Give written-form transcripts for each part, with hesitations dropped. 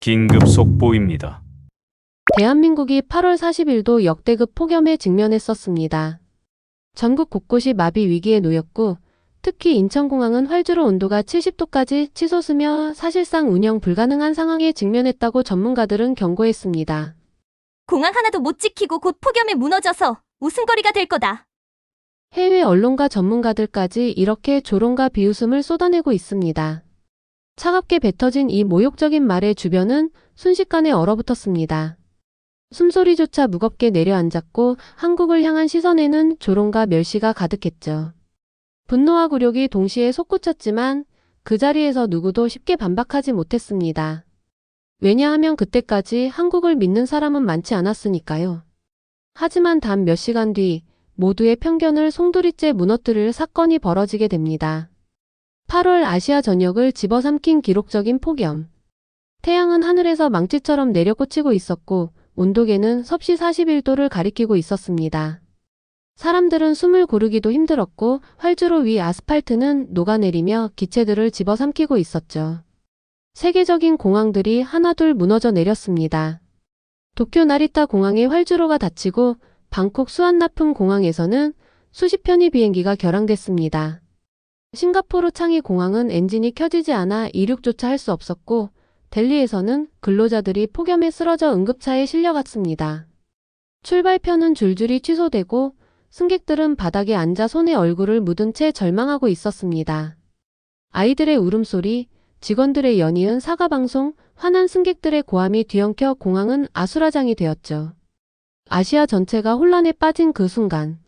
긴급 속보입니다. 대한민국이 8월 40일도 역대급 폭염에 직면했었습니다. 전국 곳곳이 마비 위기에 놓였고 특히 인천공항은 활주로 온도가 70도까지 치솟으며 사실상 운영 불가능한 상황에 직면했다고 전문가들은 경고했습니다. 공항 하나도 못 지키고 곧 폭염에 무너져서 웃음거리가 될 거다. 해외 언론과 전문가들까지 이렇게 조롱과 비웃음을 쏟아내고 있습니다. 차갑게 뱉어진 이 모욕적인 말에 주변은 순식간에 얼어붙었습니다. 숨소리조차 무겁게 내려앉았고 한국을 향한 시선에는 조롱과 멸시가 가득했죠. 분노와 굴욕이 동시에 솟구쳤지만 그 자리에서 누구도 쉽게 반박하지 못했습니다. 왜냐하면 그때까지 한국을 믿는 사람은 많지 않았으니까요. 하지만 단 몇 시간 뒤 모두의 편견을 송두리째 무너뜨릴 사건이 벌어지게 됩니다. 8월 아시아 전역을 집어삼킨 기록적인 폭염. 태양은 하늘에서 망치처럼 내려꽂히고 있었고 온도계는 섭씨 41도를 가리키고 있었습니다. 사람들은 숨을 고르기도 힘들었고 활주로 위 아스팔트는 녹아내리며 기체들을 집어삼키고 있었죠. 세계적인 공항들이 하나둘 무너져 내렸습니다. 도쿄 나리타 공항의 활주로가 닫히고 방콕 수완나품 공항에서는 수십 편의 비행기가 결항됐습니다. 싱가포르 창이 공항은 엔진이 켜지지 않아 이륙조차 할 수 없었고 델리에서는 근로자들이 폭염에 쓰러져 응급차에 실려갔습니다. 출발편은 줄줄이 취소되고 승객들은 바닥에 앉아 손에 얼굴을 묻은 채 절망하고 있었습니다. 아이들의 울음소리, 직원들의 연이은 사과방송, 화난 승객들의 고함이 뒤엉켜 공항은 아수라장이 되었죠. 아시아 전체가 혼란에 빠진 그 순간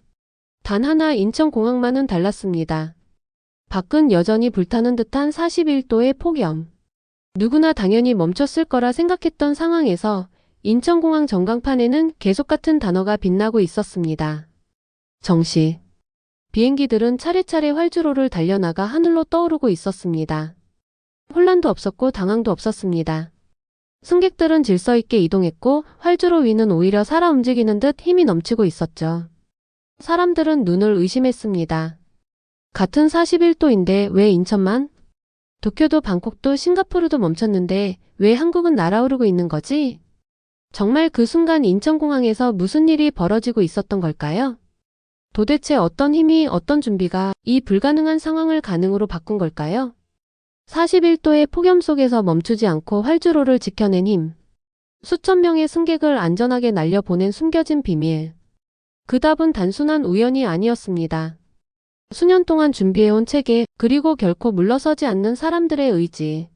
단 하나 인천공항만은 달랐습니다. 밖은 여전히 불타는 듯한 41도의 폭염. 누구나 당연히 멈췄을 거라 생각했던 상황에서 인천공항 전광판에는 계속 같은 단어가 빛나고 있었습니다. 정시. 비행기들은 차례차례 활주로를 달려나가 하늘로 떠오르고 있었습니다. 혼란도 없었고 당황도 없었습니다. 승객들은 질서 있게 이동했고 활주로 위는 오히려 살아 움직이는 듯 힘이 넘치고 있었죠. 사람들은 눈을 의심했습니다. 같은 41도인데 왜 인천만? 도쿄도 방콕도 싱가포르도 멈췄는데 왜 한국은 날아오르고 있는 거지? 정말 그 순간 인천공항에서 무슨 일이 벌어지고 있었던 걸까요? 도대체 어떤 힘이 어떤 준비가 이 불가능한 상황을 가능으로 바꾼 걸까요? 41도의 폭염 속에서 멈추지 않고 활주로를 지켜낸 힘. 수천 명의 승객을 안전하게 날려보낸 숨겨진 비밀. 그 답은 단순한 우연이 아니었습니다. 수년 동안 준비해온 체계, 그리고 결코 물러서지 않는 사람들의 의지.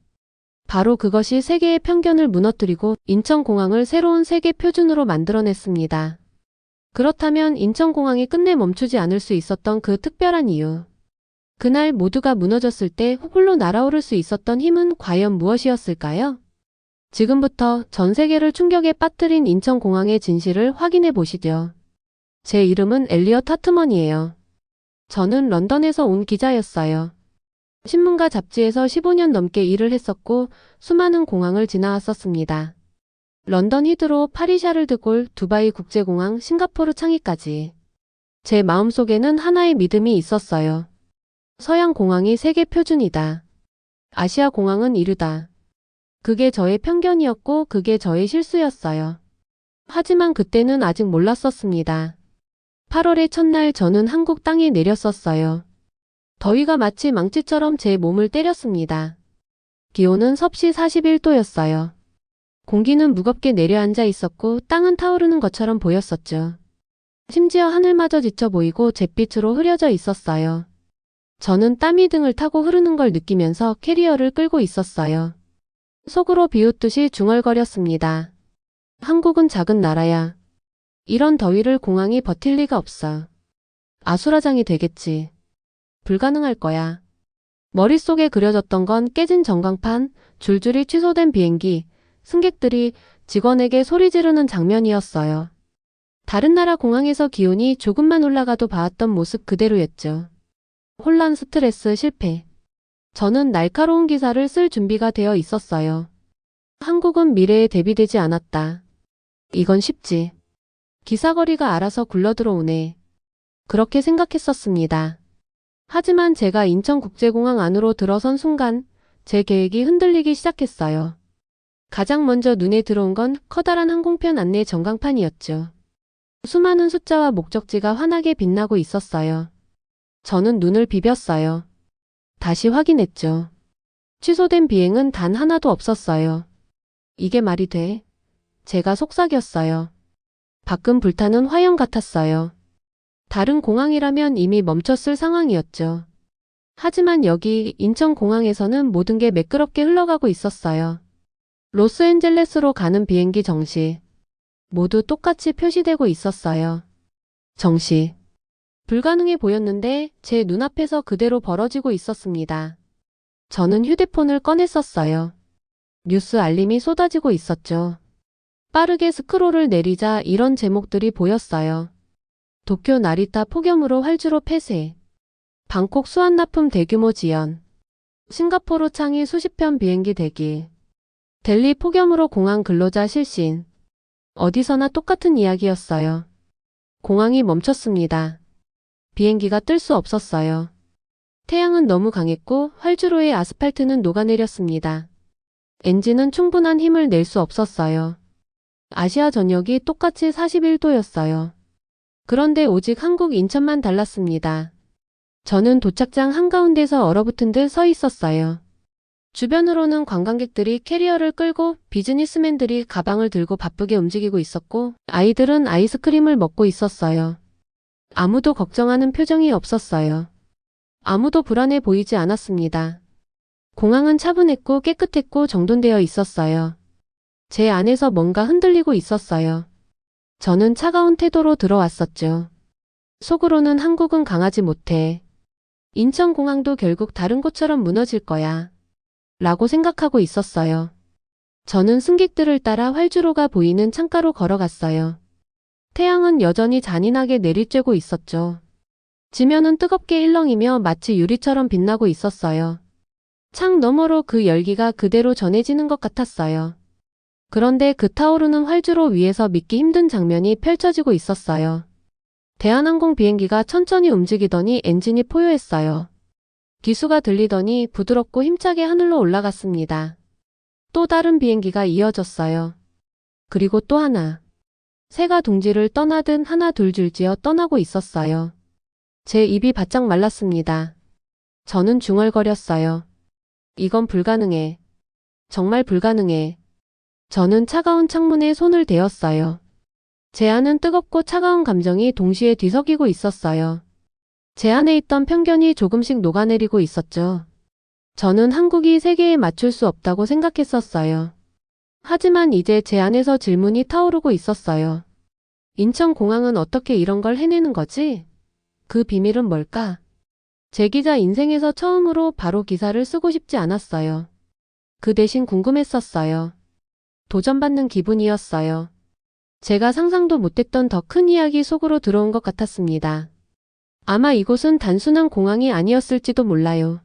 바로 그것이 세계의 편견을 무너뜨리고 인천공항을 새로운 세계 표준으로 만들어냈습니다. 그렇다면 인천공항이 끝내 멈추지 않을 수 있었던 그 특별한 이유. 그날 모두가 무너졌을 때 홀로 날아오를 수 있었던 힘은 과연 무엇이었을까요? 지금부터 전 세계를 충격에 빠뜨린 인천공항의 진실을 확인해 보시죠. 제 이름은 엘리엇 하트먼이에요. 저는 런던에서 온 기자였어요. 신문과 잡지에서 15년 넘게 일을 했었고 수많은 공항을 지나왔었습니다. 런던 히드로, 파리 샤를드골, 두바이 국제공항, 싱가포르 창의까지. 제 마음속에는 하나의 믿음이 있었어요. 서양 공항이 세계 표준이다. 아시아 공항은 이르다. 그게 저의 편견이었고 그게 저의 실수였어요. 하지만 그때는 아직 몰랐었습니다. 8월의 첫날 저는 한국 땅에 내렸었어요. 더위가 마치 망치처럼 제 몸을 때렸습니다. 기온은 섭씨 41도였어요. 공기는 무겁게 내려앉아 있었고 땅은 타오르는 것처럼 보였었죠. 심지어 하늘마저 지쳐 보이고 잿빛으로 흐려져 있었어요. 저는 땀이 등을 타고 흐르는 걸 느끼면서 캐리어를 끌고 있었어요. 속으로 비웃듯이 중얼거렸습니다. 한국은 작은 나라야. 이런 더위를 공항이 버틸 리가 없어. 아수라장이 되겠지. 불가능할 거야. 머릿속에 그려졌던 건 깨진 전광판, 줄줄이 취소된 비행기, 승객들이 직원에게 소리 지르는 장면이었어요. 다른 나라 공항에서 기온이 조금만 올라가도 봐왔던 모습 그대로였죠. 혼란, 스트레스, 실패. 저는 날카로운 기사를 쓸 준비가 되어 있었어요. 한국은 미래에 대비되지 않았다. 이건 쉽지. 기사거리가 알아서 굴러들어오네. 그렇게 생각했었습니다. 하지만 제가 인천국제공항 안으로 들어선 순간 제 계획이 흔들리기 시작했어요. 가장 먼저 눈에 들어온 건 커다란 항공편 안내 전광판이었죠. 수많은 숫자와 목적지가 환하게 빛나고 있었어요. 저는 눈을 비볐어요. 다시 확인했죠. 취소된 비행은 단 하나도 없었어요. 이게 말이 돼? 제가 속삭였어요. 밖은 불타는 화형 같았어요. 다른 공항이라면 이미 멈췄을 상황이었죠. 하지만 여기 인천공항에서는 모든 게 매끄럽게 흘러가고 있었어요. 로스앤젤레스로 가는 비행기 정시. 모두 똑같이 표시되고 있었어요. 정시. 불가능해 보였는데 제 눈앞에서 그대로 벌어지고 있었습니다. 저는 휴대폰을 꺼냈었어요. 뉴스 알림이 쏟아지고 있었죠. 빠르게 스크롤을 내리자 이런 제목들이 보였어요. 도쿄 나리타 폭염으로 활주로 폐쇄. 방콕 수완납품 대규모 지연. 싱가포르 창의 수십 편 비행기 대기. 델리 폭염으로 공항 근로자 실신. 어디서나 똑같은 이야기였어요. 공항이 멈췄습니다. 비행기가 뜰 수 없었어요. 태양은 너무 강했고 활주로의 아스팔트는 녹아내렸습니다. 엔진은 충분한 힘을 낼 수 없었어요. 아시아 전역이 똑같이 41도였어요. 그런데 오직 한국 인천만 달랐습니다. 저는 도착장 한가운데서 얼어붙은 듯 서 있었어요. 주변으로는 관광객들이 캐리어를 끌고 비즈니스맨들이 가방을 들고 바쁘게 움직이고 있었고 아이들은 아이스크림을 먹고 있었어요. 아무도 걱정하는 표정이 없었어요. 아무도 불안해 보이지 않았습니다. 공항은 차분했고 깨끗했고 정돈되어 있었어요. 제 안에서 뭔가 흔들리고 있었어요. 저는 차가운 태도로 들어왔었죠. 속으로는 한국은 강하지 못해. 인천공항도 결국 다른 곳처럼 무너질 거야. 라고 생각하고 있었어요. 저는 승객들을 따라 활주로가 보이는 창가로 걸어갔어요. 태양은 여전히 잔인하게 내리쬐고 있었죠. 지면은 뜨겁게 일렁이며 마치 유리처럼 빛나고 있었어요. 창 너머로 그 열기가 그대로 전해지는 것 같았어요. 그런데 그 타오르는 활주로 위에서 믿기 힘든 장면이 펼쳐지고 있었어요. 대한항공 비행기가 천천히 움직이더니 엔진이 포효했어요. 기수가 들리더니 부드럽고 힘차게 하늘로 올라갔습니다. 또 다른 비행기가 이어졌어요. 그리고 또 하나. 새가 둥지를 떠나듯 하나 둘 줄지어 떠나고 있었어요. 제 입이 바짝 말랐습니다. 저는 중얼거렸어요. 이건 불가능해. 정말 불가능해. 저는 차가운 창문에 손을 대었어요. 제 안은 뜨겁고 차가운 감정이 동시에 뒤섞이고 있었어요. 제 안에 있던 편견이 조금씩 녹아내리고 있었죠. 저는 한국이 세계에 맞출 수 없다고 생각했었어요. 하지만 이제 제 안에서 질문이 타오르고 있었어요. 인천공항은 어떻게 이런 걸 해내는 거지? 그 비밀은 뭘까? 제 기자 인생에서 처음으로 바로 기사를 쓰고 싶지 않았어요. 그 대신 궁금했었어요. 도전받는 기분이었어요. 제가 상상도 못했던 더 큰 이야기 속으로 들어온 것 같았습니다. 아마 이곳은 단순한 공항이 아니었을지도 몰라요.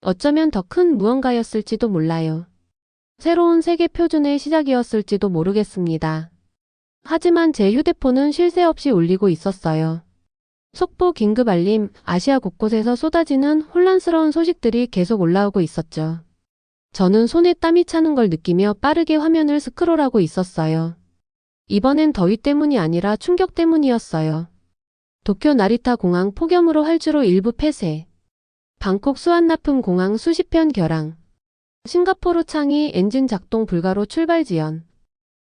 어쩌면 더 큰 무언가였을지도 몰라요. 새로운 세계 표준의 시작이었을지도 모르겠습니다. 하지만 제 휴대폰은 쉴 새 없이 울리고 있었어요. 속보 긴급 알림, 아시아 곳곳에서 쏟아지는 혼란스러운 소식들이 계속 올라오고 있었죠. 저는 손에 땀이 차는 걸 느끼며 빠르게 화면을 스크롤하고 있었어요. 이번엔 더위 때문이 아니라 충격 때문이었어요. 도쿄 나리타 공항 폭염으로 활주로 일부 폐쇄. 방콕 수완납품 공항 수십 편 결항. 싱가포르 창의 엔진 작동 불가로 출발 지연.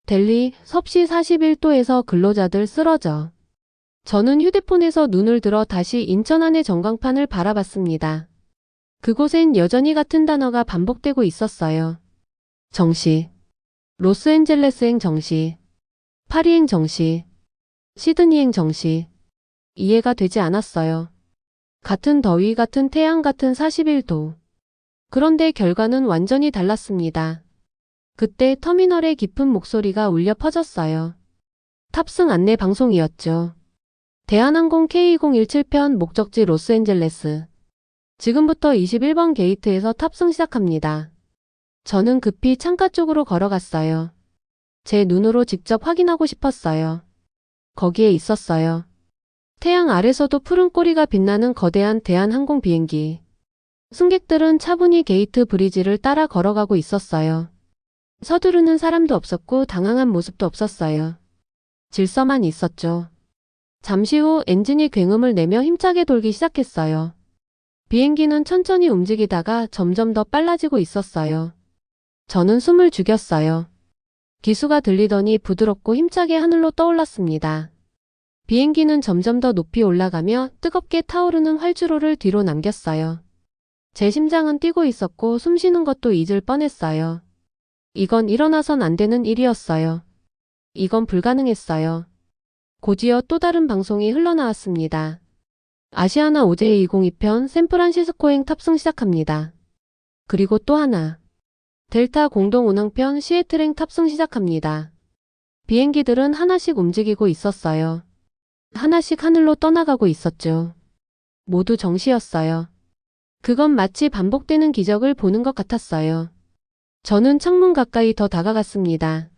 델리 섭씨 41도에서 근로자들 쓰러져. 저는 휴대폰에서 눈을 들어 다시 인천 안의 전광판을 바라봤습니다. 그곳엔 여전히 같은 단어가 반복되고 있었어요. 정시. 로스앤젤레스행 정시. 파리행 정시. 시드니행 정시. 이해가 되지 않았어요. 같은 더위, 같은 태양, 같은 41도. 그런데 결과는 완전히 달랐습니다. 그때 터미널의 깊은 목소리가 울려 퍼졌어요. 탑승 안내 방송이었죠. 대한항공 K2017편 목적지 로스앤젤레스. 지금부터 21번 게이트에서 탑승 시작합니다. 저는 급히 창가 쪽으로 걸어갔어요. 제 눈으로 직접 확인하고 싶었어요. 거기에 있었어요. 태양 아래서도 푸른 꼬리가 빛나는 거대한 대한항공 비행기. 승객들은 차분히 게이트 브리지를 따라 걸어가고 있었어요. 서두르는 사람도 없었고 당황한 모습도 없었어요. 질서만 있었죠. 잠시 후 엔진이 굉음을 내며 힘차게 돌기 시작했어요. 비행기는 천천히 움직이다가 점점 더 빨라지고 있었어요. 저는 숨을 죽였어요. 기수가 들리더니 부드럽고 힘차게 하늘로 떠올랐습니다. 비행기는 점점 더 높이 올라가며 뜨겁게 타오르는 활주로를 뒤로 남겼어요. 제 심장은 뛰고 있었고 숨 쉬는 것도 잊을 뻔했어요. 이건 일어나선 안 되는 일이었어요. 이건 불가능했어요. 곧이어 또 다른 방송이 흘러나왔습니다. 아시아나 오제이 2002편 샌프란시스코행 탑승 시작합니다. 그리고 또 하나. 델타 공동 운항편 시애틀행 탑승 시작합니다. 비행기들은 하나씩 움직이고 있었어요. 하나씩 하늘로 떠나가고 있었죠. 모두 정시였어요. 그건 마치 반복되는 기적을 보는 것 같았어요. 저는 창문 가까이 더 다가갔습니다.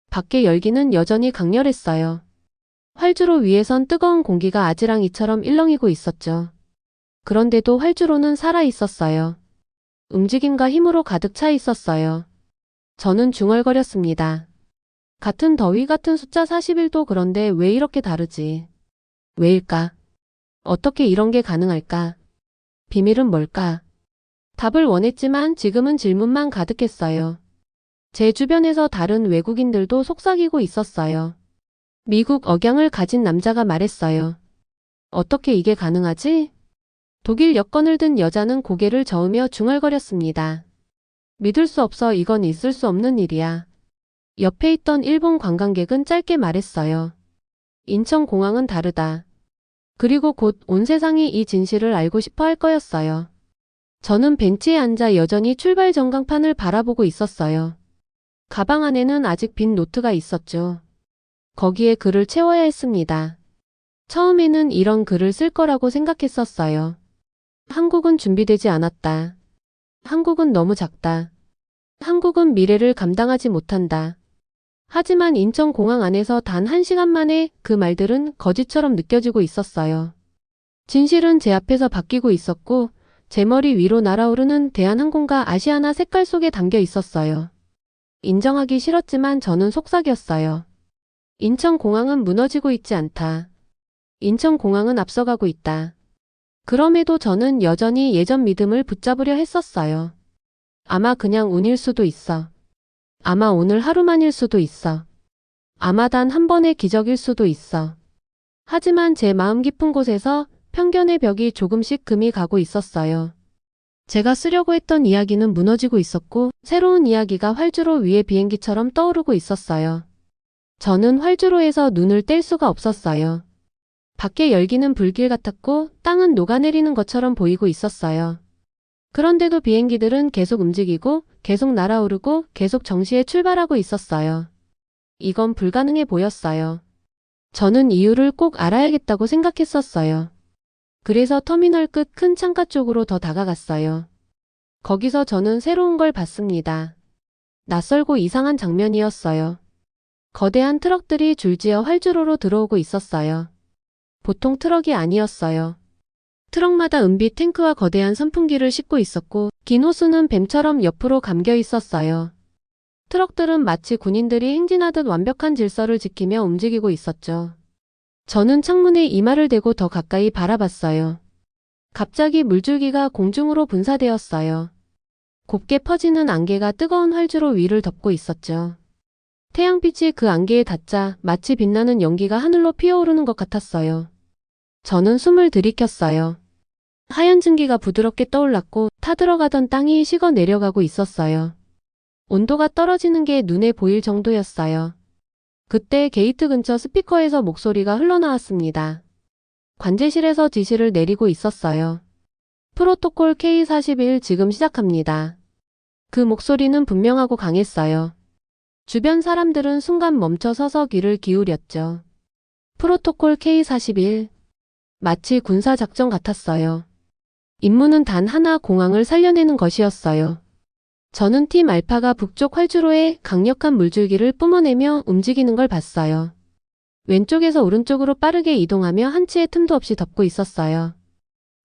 밖의 열기는 여전히 강렬했어요. 활주로 위에선 뜨거운 공기가 아지랑이처럼 일렁이고 있었죠. 그런데도 활주로는 살아 있었어요. 움직임과 힘으로 가득 차 있었어요. 저는 중얼거렸습니다. 같은 더위 같은 숫자 41도 그런데 왜 이렇게 다르지? 왜일까? 어떻게 이런 게 가능할까? 비밀은 뭘까? 답을 원했지만 지금은 질문만 가득했어요. 제 주변에서 다른 외국인들도 속삭이고 있었어요. 미국 억양을 가진 남자가 말했어요. 어떻게 이게 가능하지? 독일 여권을 든 여자는 고개를 저으며 중얼거렸습니다. 믿을 수 없어. 이건 있을 수 없는 일이야. 옆에 있던 일본 관광객은 짧게 말했어요. 인천공항은 다르다. 그리고 곧 온 세상이 이 진실을 알고 싶어 할 거였어요. 저는 벤치에 앉아 여전히 출발 전광판을 바라보고 있었어요. 가방 안에는 아직 빈 노트가 있었죠. 거기에 글을 채워야 했습니다. 처음에는 이런 글을 쓸 거라고 생각했었어요. 한국은 준비되지 않았다. 한국은 너무 작다. 한국은 미래를 감당하지 못한다. 하지만 인천공항 안에서 단 1시간 만에 그 말들은 거짓처럼 느껴지고 있었어요. 진실은 제 앞에서 바뀌고 있었고 제 머리 위로 날아오르는 대한항공과 아시아나 색깔 속에 담겨 있었어요. 인정하기 싫었지만 저는 속삭였어요. 인천공항은 무너지고 있지 않다. 인천공항은 앞서가고 있다. 그럼에도 저는 여전히 예전 믿음을 붙잡으려 했었어요. 아마 그냥 운일 수도 있어. 아마 오늘 하루만일 수도 있어. 아마 단 한 번의 기적일 수도 있어. 하지만 제 마음 깊은 곳에서 편견의 벽이 조금씩 금이 가고 있었어요. 제가 쓰려고 했던 이야기는 무너지고 있었고 새로운 이야기가 활주로 위의 비행기처럼 떠오르고 있었어요. 저는 활주로에서 눈을 뗄 수가 없었어요. 밖의 열기는 불길 같았고 땅은 녹아내리는 것처럼 보이고 있었어요. 그런데도 비행기들은 계속 움직이고 계속 날아오르고 계속 정시에 출발하고 있었어요. 이건 불가능해 보였어요. 저는 이유를 꼭 알아야겠다고 생각했었어요. 그래서 터미널 끝 큰 창가 쪽으로 더 다가갔어요. 거기서 저는 새로운 걸 봤습니다. 낯설고 이상한 장면이었어요. 거대한 트럭들이 줄지어 활주로로 들어오고 있었어요. 보통 트럭이 아니었어요. 트럭마다 은빛 탱크와 거대한 선풍기를 싣고 있었고 긴 호수는 뱀처럼 옆으로 감겨 있었어요. 트럭들은 마치 군인들이 행진하듯 완벽한 질서를 지키며 움직이고 있었죠. 저는 창문에 이마를 대고 더 가까이 바라봤어요. 갑자기 물줄기가 공중으로 분사되었어요. 곱게 퍼지는 안개가 뜨거운 활주로 위를 덮고 있었죠. 태양빛이 그 안개에 닿자 마치 빛나는 연기가 하늘로 피어오르는 것 같았어요. 저는 숨을 들이켰어요. 하얀 증기가 부드럽게 떠올랐고 타들어가던 땅이 식어 내려가고 있었어요. 온도가 떨어지는 게 눈에 보일 정도였어요. 그때 게이트 근처 스피커에서 목소리가 흘러나왔습니다. 관제실에서 지시를 내리고 있었어요. 프로토콜 K41 지금 시작합니다. 그 목소리는 분명하고 강했어요. 주변 사람들은 순간 멈춰 서서 귀를 기울였죠. 프로토콜 K41. 마치 군사작전 같았어요. 임무는 단 하나, 공항을 살려내는 것이었어요. 저는 팀 알파가 북쪽 활주로에 강력한 물줄기를 뿜어내며 움직이는 걸 봤어요. 왼쪽에서 오른쪽으로 빠르게 이동하며 한치의 틈도 없이 덮고 있었어요.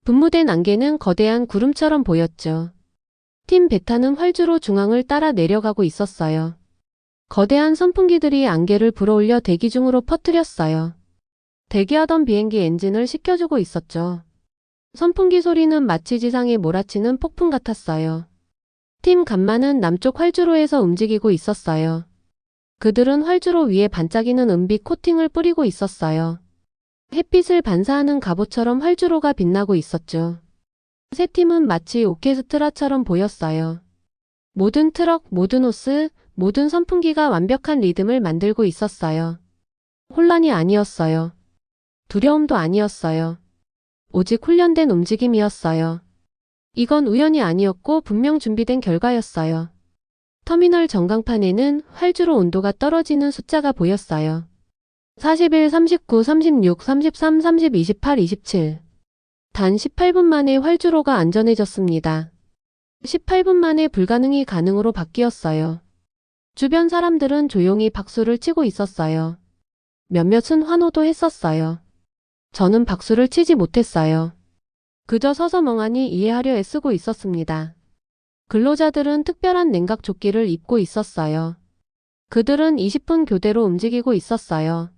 분무된 안개는 거대한 구름처럼 보였죠. 팀 베타는 활주로 중앙을 따라 내려가고 있었어요. 거대한 선풍기들이 안개를 불어올려 대기 중으로 퍼뜨렸어요. 대기하던 비행기 엔진을 식혀주고 있었죠. 선풍기 소리는 마치 지상에 몰아치는 폭풍 같았어요. 팀 간마는 남쪽 활주로에서 움직이고 있었어요. 그들은 활주로 위에 반짝이는 은빛 코팅을 뿌리고 있었어요. 햇빛을 반사하는 갑옷처럼 활주로가 빛나고 있었죠. 세 팀은 마치 오케스트라처럼 보였어요. 모든 트럭, 모든 호스, 모든 선풍기가 완벽한 리듬을 만들고 있었어요. 혼란이 아니었어요. 두려움도 아니었어요. 오직 훈련된 움직임이었어요. 이건 우연이 아니었고 분명 준비된 결과였어요. 터미널 전광판에는 활주로 온도가 떨어지는 숫자가 보였어요. 41, 39, 36, 33, 30, 28, 27. 단 18분 만에 활주로가 안전해졌습니다. 18분 만에 불가능이 가능으로 바뀌었어요. 주변 사람들은 조용히 박수를 치고 있었어요. 몇몇은 환호도 했었어요. 저는 박수를 치지 못했어요. 그저 서서 멍하니 이해하려 애쓰고 있었습니다. 근로자들은 특별한 냉각 조끼를 입고 있었어요. 그들은 20분 교대로 움직이고 있었어요.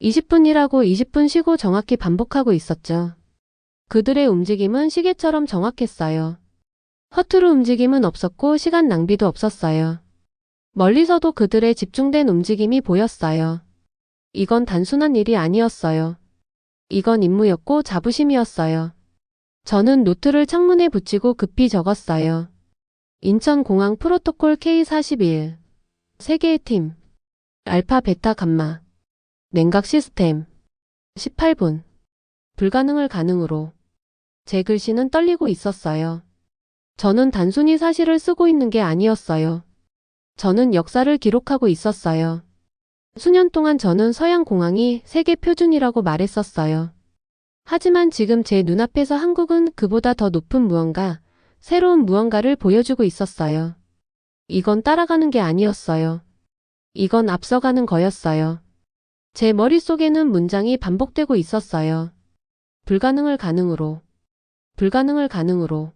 20분 일하고 20분 쉬고 정확히 반복하고 있었죠. 그들의 움직임은 시계처럼 정확했어요. 허투루 움직임은 없었고 시간 낭비도 없었어요. 멀리서도 그들의 집중된 움직임이 보였어요. 이건 단순한 일이 아니었어요. 이건 임무였고 자부심이었어요. 저는 노트를 창문에 붙이고 급히 적었어요. 인천공항 프로토콜 K41. 3개의 팀. 알파, 베타, 감마. 냉각 시스템. 18분. 불가능을 가능으로. 제 글씨는 떨리고 있었어요. 저는 단순히 사실을 쓰고 있는 게 아니었어요. 저는 역사를 기록하고 있었어요. 수년 동안 저는 서양 공항이 세계 표준이라고 말했었어요. 하지만 지금 제 눈앞에서 한국은 그보다 더 높은 무언가, 새로운 무언가를 보여주고 있었어요. 이건 따라가는 게 아니었어요. 이건 앞서가는 거였어요. 제 머릿속에는 문장이 반복되고 있었어요. 불가능을 가능으로. 불가능을 가능으로.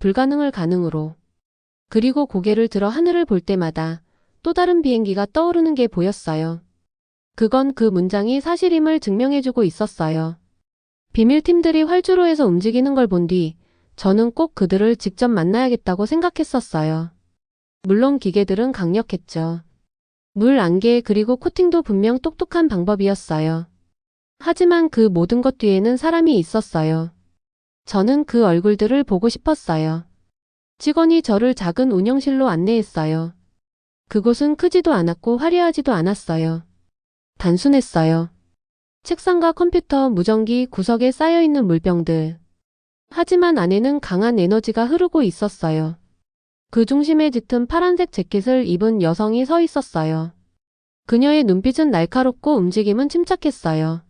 불가능을 가능으로. 그리고 고개를 들어 하늘을 볼 때마다 또 다른 비행기가 떠오르는 게 보였어요. 그건 그 문장이 사실임을 증명해주고 있었어요. 비밀팀들이 활주로에서 움직이는 걸 본 뒤 저는 꼭 그들을 직접 만나야겠다고 생각했었어요. 물론 기계들은 강력했죠. 물 안개 그리고 코팅도 분명 똑똑한 방법이었어요. 하지만 그 모든 것 뒤에는 사람이 있었어요. 저는 그 얼굴들을 보고 싶었어요. 직원이 저를 작은 운영실로 안내했어요. 그곳은 크지도 않았고 화려하지도 않았어요. 단순했어요. 책상과 컴퓨터, 무전기, 구석에 쌓여있는 물병들. 하지만 안에는 강한 에너지가 흐르고 있었어요. 그 중심에 짙은 파란색 재킷을 입은 여성이 서 있었어요. 그녀의 눈빛은 날카롭고 움직임은 침착했어요.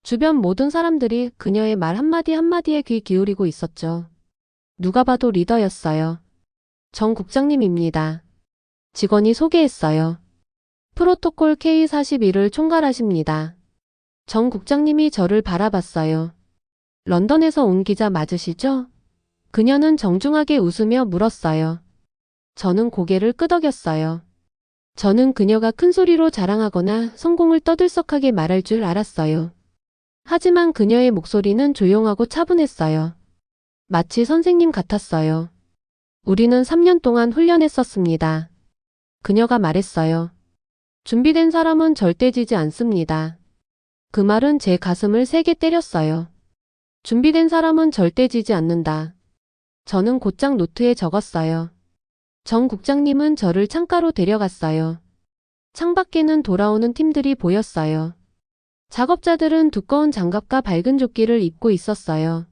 주변 모든 사람들이 그녀의 말 한마디 한마디에 귀 기울이고 있었죠. 누가 봐도 리더였어요. 정 국장님입니다. 직원이 소개했어요. 프로토콜 K41을 총괄하십니다. 정 국장님이 저를 바라봤어요. 런던에서 온 기자 맞으시죠? 그녀는 정중하게 웃으며 물었어요. 저는 고개를 끄덕였어요. 저는 그녀가 큰 소리로 자랑하거나 성공을 떠들썩하게 말할 줄 알았어요. 하지만 그녀의 목소리는 조용하고 차분했어요. 마치 선생님 같았어요. 우리는 3년 동안 훈련했었습니다. 그녀가 말했어요. 준비된 사람은 절대 지지 않습니다. 그 말은 제 가슴을 세게 때렸어요. 준비된 사람은 절대 지지 않는다. 저는 곧장 노트에 적었어요. 정 국장님은 저를 창가로 데려갔어요. 창밖에는 돌아오는 팀들이 보였어요. 작업자들은 두꺼운 장갑과 밝은 조끼를 입고 있었어요.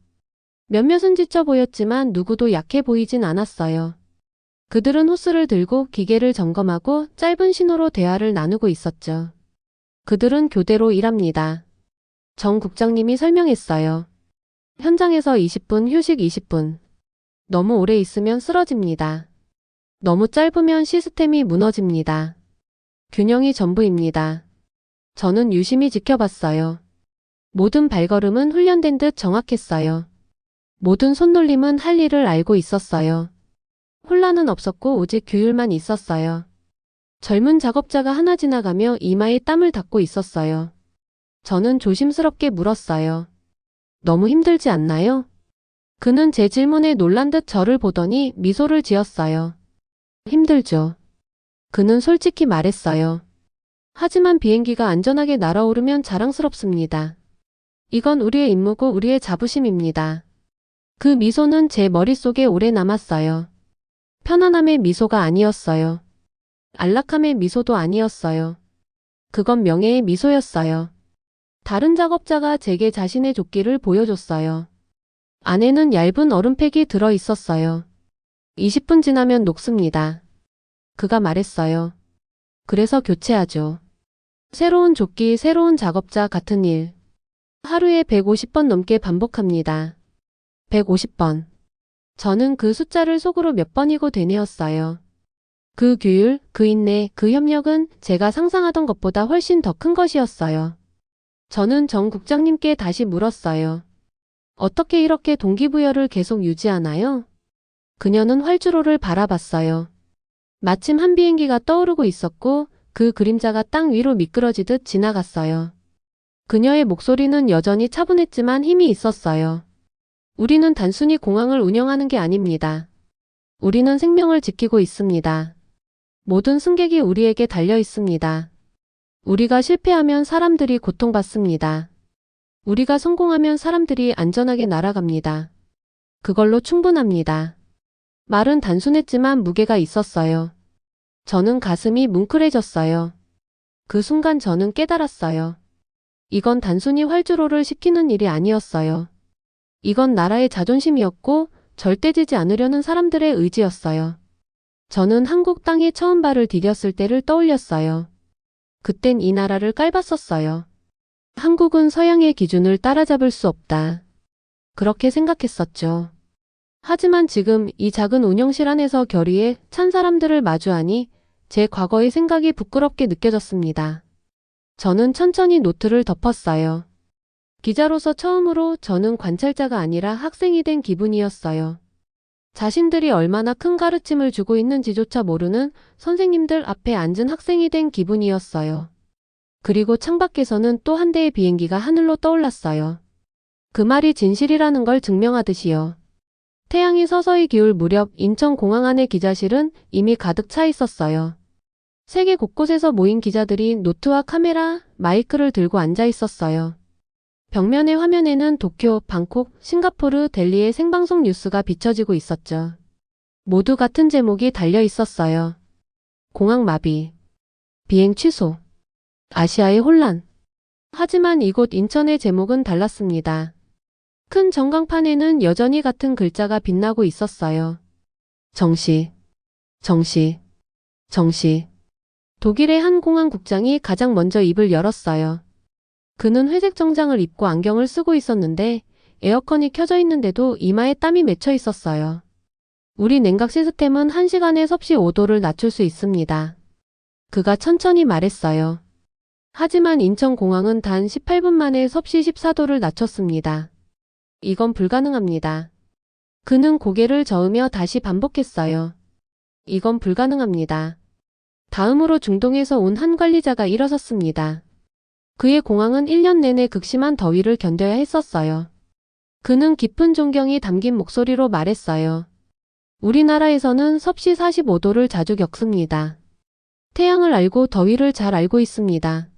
몇몇은 지쳐 보였지만 누구도 약해 보이진 않았어요. 그들은 호스를 들고 기계를 점검하고 짧은 신호로 대화를 나누고 있었죠. 그들은 교대로 일합니다. 정 국장님이 설명했어요. 현장에서 20분, 휴식 20분. 너무 오래 있으면 쓰러집니다. 너무 짧으면 시스템이 무너집니다. 균형이 전부입니다. 저는 유심히 지켜봤어요. 모든 발걸음은 훈련된 듯 정확했어요. 모든 손놀림은 할 일을 알고 있었어요. 혼란은 없었고 오직 규율만 있었어요. 젊은 작업자가 하나 지나가며 이마에 땀을 닦고 있었어요. 저는 조심스럽게 물었어요. 너무 힘들지 않나요? 그는 제 질문에 놀란 듯 저를 보더니 미소를 지었어요. 힘들죠. 그는 솔직히 말했어요. 하지만 비행기가 안전하게 날아오르면 자랑스럽습니다. 이건 우리의 임무고 우리의 자부심입니다. 그 미소는 제 머릿속에 오래 남았어요. 편안함의 미소가 아니었어요. 안락함의 미소도 아니었어요. 그건 명예의 미소였어요. 다른 작업자가 제게 자신의 조끼를 보여줬어요. 안에는 얇은 얼음팩이 들어 있었어요. 20분 지나면 녹습니다. 그가 말했어요. 그래서 교체하죠. 새로운 조끼, 새로운 작업자, 같은 일. 하루에 150번 넘게 반복합니다. 150번. 저는 그 숫자를 속으로 몇 번이고 되뇌었어요. 그 규율, 그 인내, 그 협력은 제가 상상하던 것보다 훨씬 더 큰 것이었어요. 저는 정 국장님께 다시 물었어요. 어떻게 이렇게 동기부여를 계속 유지하나요? 그녀는 활주로를 바라봤어요. 마침 한 비행기가 떠오르고 있었고 그 그림자가 땅 위로 미끄러지듯 지나갔어요. 그녀의 목소리는 여전히 차분했지만 힘이 있었어요. 우리는 단순히 공항을 운영하는 게 아닙니다. 우리는 생명을 지키고 있습니다. 모든 승객이 우리에게 달려 있습니다. 우리가 실패하면 사람들이 고통받습니다. 우리가 성공하면 사람들이 안전하게 날아갑니다. 그걸로 충분합니다. 말은 단순했지만 무게가 있었어요. 저는 가슴이 뭉클해졌어요. 그 순간 저는 깨달았어요. 이건 단순히 활주로를 시키는 일이 아니었어요. 이건 나라의 자존심이었고 절대 지지 않으려는 사람들의 의지였어요. 저는 한국 땅에 처음 발을 디뎠을 때를 떠올렸어요. 그땐 이 나라를 깔봤었어요. 한국은 서양의 기준을 따라잡을 수 없다. 그렇게 생각했었죠. 하지만 지금 이 작은 운영실 안에서 결의에 찬 사람들을 마주하니 제 과거의 생각이 부끄럽게 느껴졌습니다. 저는 천천히 노트를 덮었어요. 기자로서 처음으로 저는 관찰자가 아니라 학생이 된 기분이었어요. 자신들이 얼마나 큰 가르침을 주고 있는지조차 모르는 선생님들 앞에 앉은 학생이 된 기분이었어요. 그리고 창밖에서는 또 한 대의 비행기가 하늘로 떠올랐어요. 그 말이 진실이라는 걸 증명하듯이요. 태양이 서서히 기울 무렵 인천공항 안의 기자실은 이미 가득 차 있었어요. 세계 곳곳에서 모인 기자들이 노트와 카메라, 마이크를 들고 앉아 있었어요. 벽면의 화면에는 도쿄, 방콕, 싱가포르, 델리의 생방송 뉴스가 비춰지고 있었죠. 모두 같은 제목이 달려 있었어요. 공항 마비, 비행 취소, 아시아의 혼란. 하지만 이곳 인천의 제목은 달랐습니다. 큰 전광판에는 여전히 같은 글자가 빛나고 있었어요. 정시, 정시, 정시. 독일의 한 공항 국장이 가장 먼저 입을 열었어요. 그는 회색 정장을 입고 안경을 쓰고 있었는데 에어컨이 켜져 있는데도 이마에 땀이 맺혀 있었어요. 우리 냉각 시스템은 1시간에 섭씨 5도를 낮출 수 있습니다. 그가 천천히 말했어요. 하지만 인천공항은 단 18분 만에 섭씨 14도를 낮췄습니다. 이건 불가능합니다. 그는 고개를 저으며 다시 반복했어요. 이건 불가능합니다. 다음으로 중동에서 온 한 관리자가 일어섰습니다. 그의 공항은 1년 내내 극심한 더위를 견뎌야 했었어요. 그는 깊은 존경이 담긴 목소리로 말했어요. 우리나라에서는 섭씨 45도를 자주 겪습니다. 태양을 알고 더위를 잘 알고 있습니다.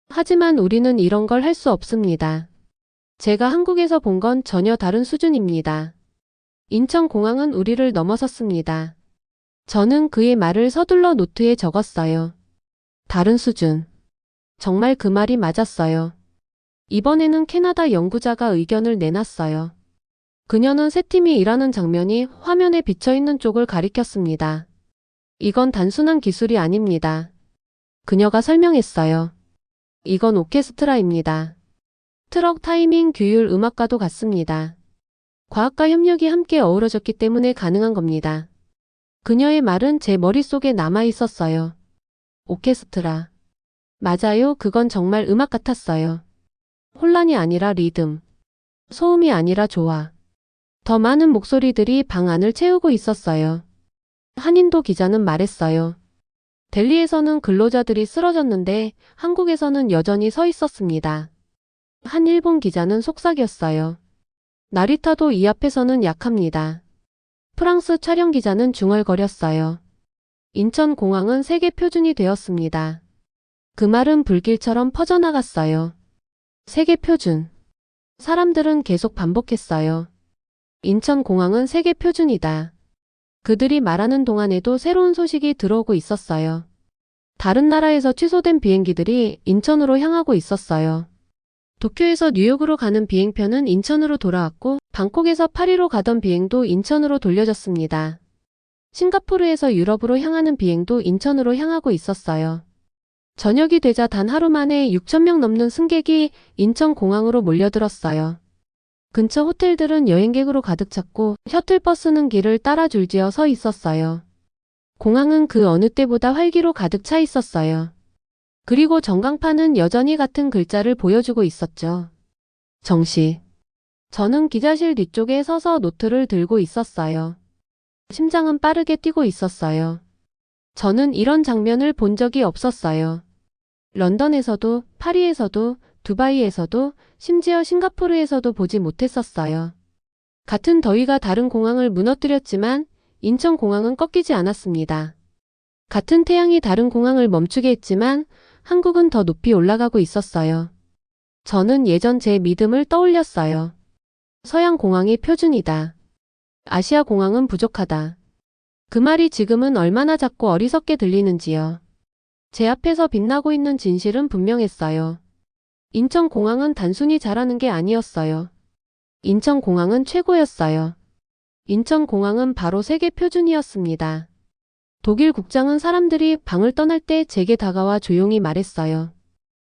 하지만 우리는 이런 걸 할 수 없습니다. 제가 한국에서 본 건 전혀 다른 수준입니다. 인천공항은 우리를 넘어섰습니다. 저는 그의 말을 서둘러 노트에 적었어요. 다른 수준. 정말 그 말이 맞았어요. 이번에는 캐나다 연구자가 의견을 내놨어요. 그녀는 세 팀이 일하는 장면이 화면에 비쳐있는 쪽을 가리켰습니다. 이건 단순한 기술이 아닙니다. 그녀가 설명했어요. 이건 오케스트라입니다. 트럭 타이밍, 규율, 음악과도 같습니다. 과학과 협력이 함께 어우러졌기 때문에 가능한 겁니다. 그녀의 말은 제 머릿속에 남아 있었어요. 오케스트라. 맞아요. 그건 정말 음악 같았어요. 혼란이 아니라 리듬. 소음이 아니라 조화. 더 많은 목소리들이 방 안을 채우고 있었어요. 한인도 기자는 말했어요. 델리에서는 근로자들이 쓰러졌는데 한국에서는 여전히 서 있었습니다. 한 일본 기자는 속삭였어요. 나리타도 이 앞에서는 약합니다. 프랑스 촬영 기자는 중얼거렸어요. 인천공항은 세계 표준이 되었습니다. 그 말은 불길처럼 퍼져나갔어요. 세계 표준. 사람들은 계속 반복했어요. 인천공항은 세계 표준이다. 그들이 말하는 동안에도 새로운 소식이 들어오고 있었어요. 다른 나라에서 취소된 비행기들이 인천으로 향하고 있었어요. 도쿄에서 뉴욕으로 가는 비행편은 인천으로 돌아왔고 방콕에서 파리로 가던 비행도 인천으로 돌려졌습니다. 싱가포르에서 유럽으로 향하는 비행도 인천으로 향하고 있었어요. 저녁이 되자 단 하루 만에 6,000명 넘는 승객이 인천공항으로 몰려들었어요. 근처 호텔들은 여행객으로 가득 찼고 셔틀버스는 길을 따라 줄지어 서 있었어요. 공항은 그 어느 때보다 활기로 가득 차 있었어요. 그리고 전광판은 여전히 같은 글자를 보여주고 있었죠. 정시. 저는 기자실 뒤쪽에 서서 노트를 들고 있었어요. 심장은 빠르게 뛰고 있었어요. 저는 이런 장면을 본 적이 없었어요. 런던에서도, 파리에서도, 두바이에서도, 심지어 싱가포르에서도 보지 못했었어요. 같은 더위가 다른 공항을 무너뜨렸지만 인천공항은 꺾이지 않았습니다. 같은 태양이 다른 공항을 멈추게 했지만 한국은 더 높이 올라가고 있었어요. 저는 예전 제 믿음을 떠올렸어요. 서양 공항이 표준이다. 아시아 공항은 부족하다. 그 말이 지금은 얼마나 작고 어리석게 들리는지요. 제 앞에서 빛나고 있는 진실은 분명했어요. 인천공항은 단순히 잘하는 게 아니었어요. 인천공항은 최고였어요. 인천공항은 바로 세계 표준이었습니다. 독일 국장은 사람들이 방을 떠날 때 제게 다가와 조용히 말했어요.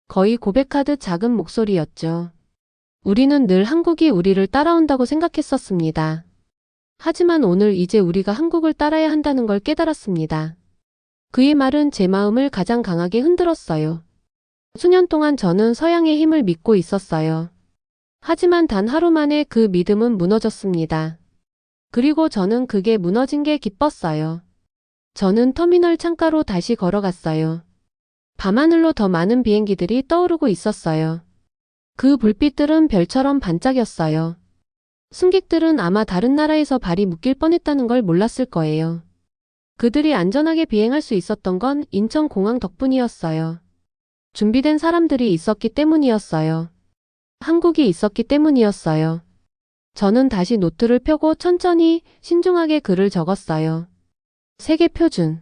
거의 고백하듯 작은 목소리였죠. 우리는 늘 한국이 우리를 따라온다고 생각했었습니다. 하지만 오늘 이제 우리가 한국을 따라야 한다는 걸 깨달았습니다. 그의 말은 제 마음을 가장 강하게 흔들었어요. 수년 동안 저는 서양의 힘을 믿고 있었어요. 하지만 단 하루 만에 그 믿음은 무너졌습니다. 그리고 저는 그게 무너진 게 기뻤어요. 저는 터미널 창가로 다시 걸어갔어요. 밤하늘로 더 많은 비행기들이 떠오르고 있었어요. 그 불빛들은 별처럼 반짝였어요. 승객들은 아마 다른 나라에서 발이 묶일 뻔했다는 걸 몰랐을 거예요. 그들이 안전하게 비행할 수 있었던 건 인천공항 덕분이었어요. 준비된 사람들이 있었기 때문이었어요. 한국이 있었기 때문이었어요. 저는 다시 노트를 펴고 천천히 신중하게 글을 적었어요. 세계 표준.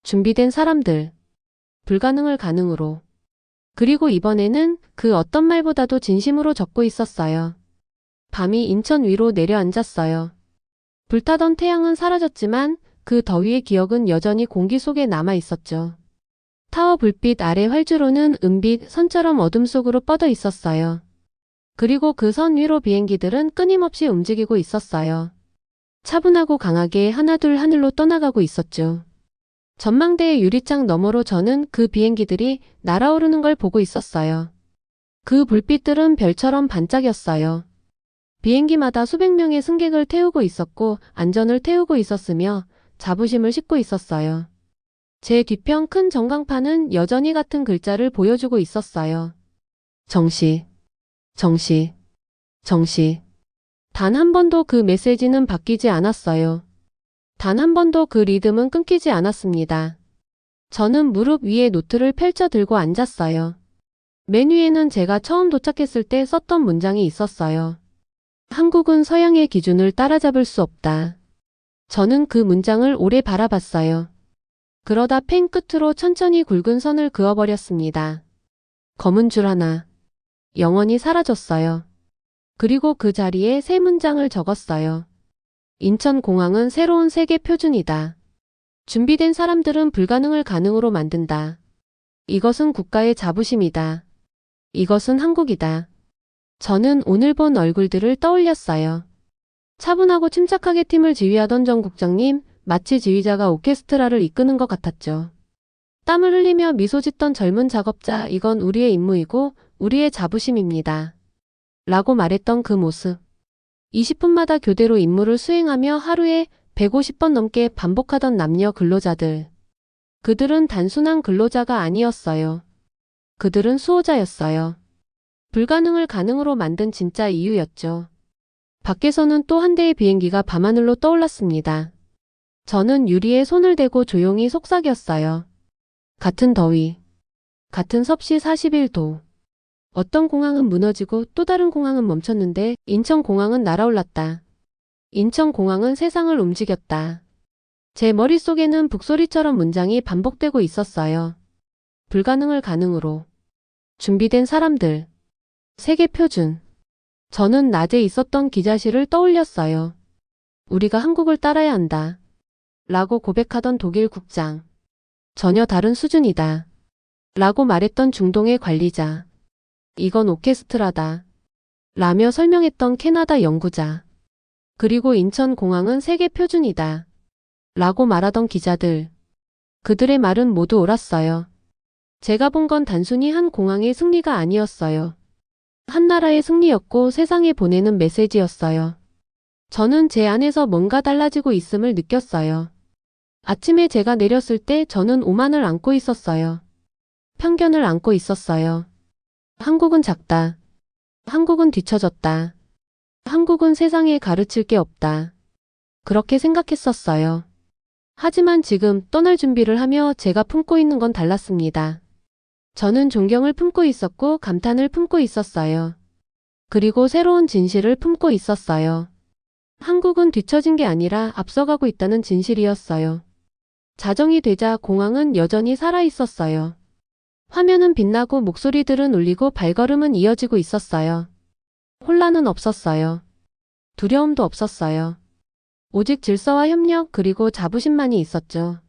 준비된 사람들. 불가능을 가능으로. 그리고 이번에는 그 어떤 말보다도 진심으로 적고 있었어요. 밤이 인천 위로 내려앉았어요. 불타던 태양은 사라졌지만 그 더위의 기억은 여전히 공기 속에 남아 있었죠. 타워 불빛 아래 활주로는 은빛 선처럼 어둠 속으로 뻗어 있었어요. 그리고 그 선 위로 비행기들은 끊임없이 움직이고 있었어요. 차분하고 강하게 하나둘 하늘로 떠나가고 있었죠. 전망대의 유리창 너머로 저는 그 비행기들이 날아오르는 걸 보고 있었어요. 그 불빛들은 별처럼 반짝였어요. 비행기마다 수백 명의 승객을 태우고 있었고 안전을 태우고 있었으며 자부심을 싣고 있었어요. 제 뒤편 큰 전광판은 여전히 같은 글자를 보여주고 있었어요. 정시, 정시, 정시. 단 한 번도 그 메시지는 바뀌지 않았어요. 단 한 번도 그 리듬은 끊기지 않았습니다. 저는 무릎 위에 노트를 펼쳐 들고 앉았어요. 맨 위에는 제가 처음 도착했을 때 썼던 문장이 있었어요. 한국은 서양의 기준을 따라잡을 수 없다. 저는 그 문장을 오래 바라봤어요. 그러다 펜 끝으로 천천히 굵은 선을 그어버렸습니다. 검은 줄 하나. 영원히 사라졌어요. 그리고 그 자리에 세 문장을 적었어요. 인천공항은 새로운 세계 표준이다. 준비된 사람들은 불가능을 가능으로 만든다. 이것은 국가의 자부심이다. 이것은 한국이다. 저는 오늘 본 얼굴들을 떠올렸어요. 차분하고 침착하게 팀을 지휘하던 정 국장님, 마치 지휘자가 오케스트라를 이끄는 것 같았죠. 땀을 흘리며 미소 짓던 젊은 작업자, 이건 우리의 임무이고 우리의 자부심입니다. 라고 말했던 그 모습. 20분마다 교대로 임무를 수행하며 하루에 150번 넘게 반복하던 남녀 근로자들. 그들은 단순한 근로자가 아니었어요. 그들은 수호자였어요. 불가능을 가능으로 만든 진짜 이유였죠. 밖에서는 또 한 대의 비행기가 밤하늘로 떠올랐습니다. 저는 유리에 손을 대고 조용히 속삭였어요. 같은 더위. 같은 섭씨 41도. 어떤 공항은 무너지고 또 다른 공항은 멈췄는데 인천공항은 날아올랐다. 인천공항은 세상을 움직였다. 제 머릿속에는 북소리처럼 문장이 반복되고 있었어요. 불가능을 가능으로. 준비된 사람들. 세계 표준. 저는 낮에 있었던 기자실을 떠올렸어요. 우리가 한국을 따라야 한다. 라고 고백하던 독일 국장. 전혀 다른 수준이다. 라고 말했던 중동의 관리자. 이건 오케스트라다. 라며 설명했던 캐나다 연구자. 그리고 인천공항은 세계 표준이다. 라고 말하던 기자들. 그들의 말은 모두 옳았어요. 제가 본 건 단순히 한 공항의 승리가 아니었어요. 한 나라의 승리였고 세상에 보내는 메시지였어요. 저는 제 안에서 뭔가 달라지고 있음을 느꼈어요. 아침에 제가 내렸을 때 저는 오만을 안고 있었어요. 편견을 안고 있었어요. 한국은 작다. 한국은 뒤처졌다. 한국은 세상에 가르칠 게 없다. 그렇게 생각했었어요. 하지만 지금 떠날 준비를 하며 제가 품고 있는 건 달랐습니다. 저는 존경을 품고 있었고 감탄을 품고 있었어요. 그리고 새로운 진실을 품고 있었어요. 한국은 뒤처진 게 아니라 앞서가고 있다는 진실이었어요. 자정이 되자 공항은 여전히 살아 있었어요. 화면은 빛나고 목소리들은 울리고 발걸음은 이어지고 있었어요. 혼란은 없었어요. 두려움도 없었어요. 오직 질서와 협력 그리고 자부심만이 있었죠.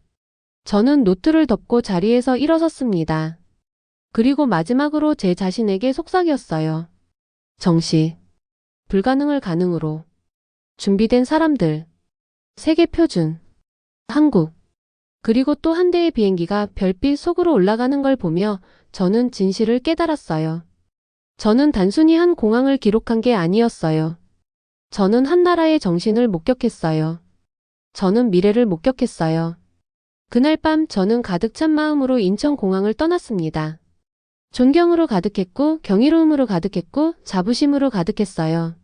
저는 노트를 덮고 자리에서 일어섰습니다. 그리고 마지막으로 제 자신에게 속삭였어요. 정시. 불가능을 가능으로. 준비된 사람들. 세계 표준. 한국. 그리고 또 한 대의 비행기가 별빛 속으로 올라가는 걸 보며 저는 진실을 깨달았어요. 저는 단순히 한 공항을 기록한 게 아니었어요. 저는 한 나라의 정신을 목격했어요. 저는 미래를 목격했어요. 그날 밤 저는 가득 찬 마음으로 인천공항을 떠났습니다. 존경으로 가득했고 경이로움으로 가득했고 자부심으로 가득했어요.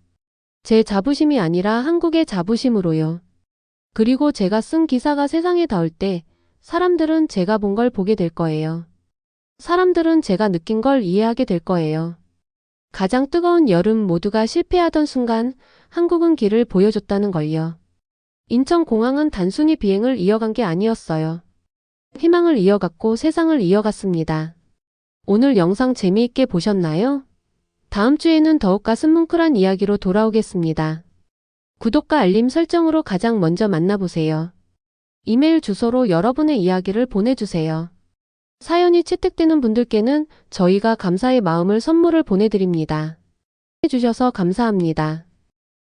제 자부심이 아니라 한국의 자부심으로요. 그리고 제가 쓴 기사가 세상에 닿을 때 사람들은 제가 본 걸 보게 될 거예요. 사람들은 제가 느낀 걸 이해하게 될 거예요. 가장 뜨거운 여름 모두가 실패하던 순간 한국은 길을 보여줬다는 걸요. 인천공항은 단순히 비행을 이어간 게 아니었어요. 희망을 이어갔고 세상을 이어갔습니다. 오늘 영상 재미있게 보셨나요? 다음 주에는 더욱 가슴 뭉클한 이야기로 돌아오겠습니다. 구독과 알림 설정으로 가장 먼저 만나보세요. 이메일 주소로 여러분의 이야기를 보내주세요. 사연이 채택되는 분들께는 저희가 감사의 마음을 선물을 보내드립니다. 해주셔서 감사합니다.